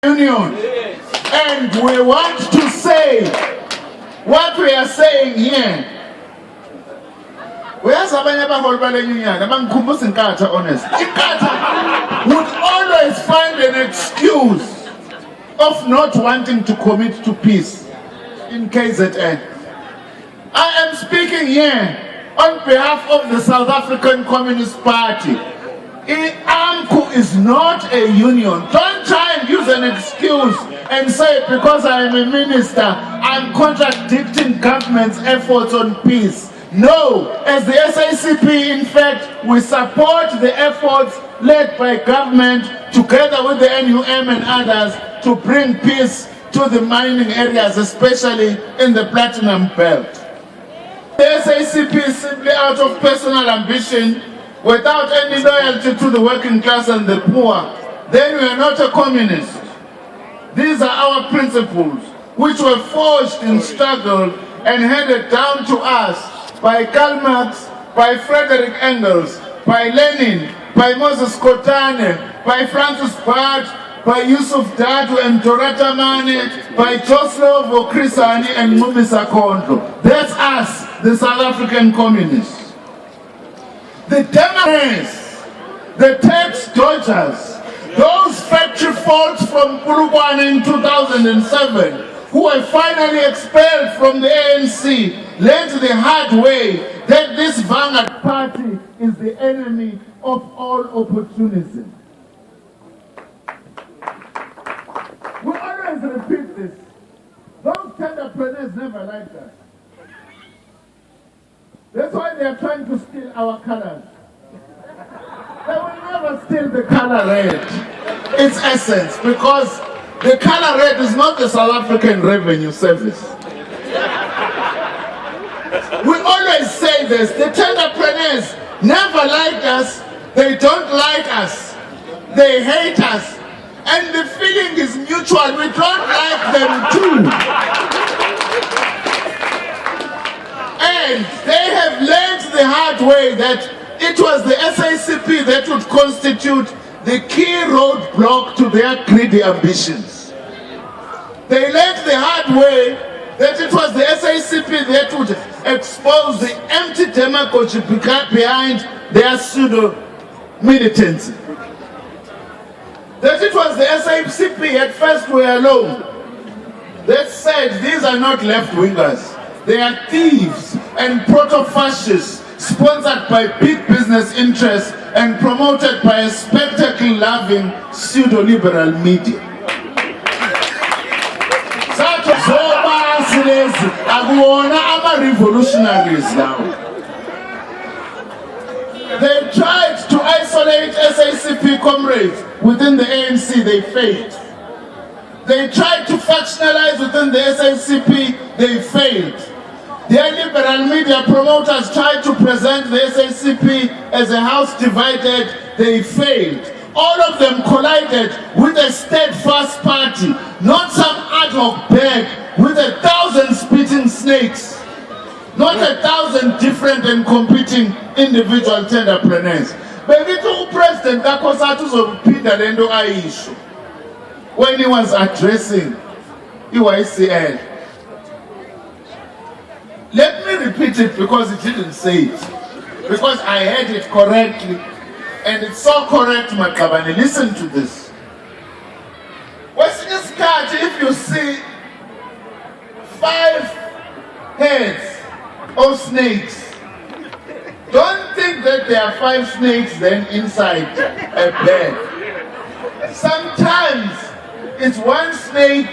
union. And we want to say what we are saying here. Where's abanye abaholi bale union? Abangikhumbuza inkatha honest. Inkatha would always find an excuse of not wanting to commit to peace in KZN. I am speaking here on behalf of the South African Communist Party. AMCU is not a union. Don't try and use an excuse and say because I am a minister, I'm contradicting government's efforts on peace. No, as the SACP, in fact, we support the efforts led by government together with the NUM and others to bring peace to the mining areas, especially in the Platinum Belt. The SACP is simply out of personal ambition, without any loyalty to the working class and the poor. Then we are not a communist. These are our principles, which were forged in struggle and handed down to us by Karl Marx, by Frederick Engels, by Lenin, by Moses Kotane, by Francis Bart, by Yusuf Dadu and Dorata Mane, by Joseph Okrisani and Mumisa Kondlo. That's us, the South African communists. The Tenderpreneurs, the tax dodgers, those factory folks from Polokwane in 2007 who were finally expelled from the ANC, learned the hard way that this vanguard party is the enemy of all opportunism. We always repeat this. Those Tenderpreneurs never liked us. That's why they are trying to steal our colors. They will never steal the color red, its essence, because the color red is not the South African Revenue Service. We always say this, the Tenderpreneurs never liked us, they don't like us, they hate us, and the feeling is mutual, we don't like them too. And they have learned the hard way that it was the SACP that would constitute the key roadblock to their greedy ambitions. They learned the hard way that it was the SACP that would expose the empty demagogy behind their pseudo-militancy. That it was the SACP at first were alone that said these are not left-wingers. They are thieves and proto-fascists sponsored by big business interests and promoted by a spectacle-loving pseudo-liberal media. Revolutionaries now. They tried to isolate SACP comrades within the ANC, they failed. They tried to factionalize within the SACP, they failed. Their liberal media promoters tried to present the SACP as a house divided, they failed. All of them collided with a steadfast party, not some ad hoc bag with 1,000 spitting snakes, not 1,000 different and competing individual Tenderpreneurs. Begitu President Kakosatu uzophinda lento ayisho when he was addressing EYCL. Let me repeat it because it didn't say it. Because I heard it correctly. And it's so correct, Makabani. Listen to this. If you see 5 heads of snakes, don't think that there are 5 snakes then inside a bag. Sometimes it's 1 snake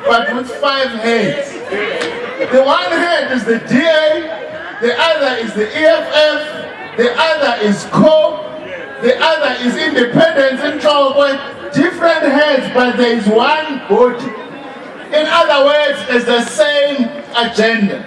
but with 5 heads. The one head is the DA, the other is the EFF, the other is CO, the other is independence and trouble. Different heads, but there is one body. In other words, it's the same agenda.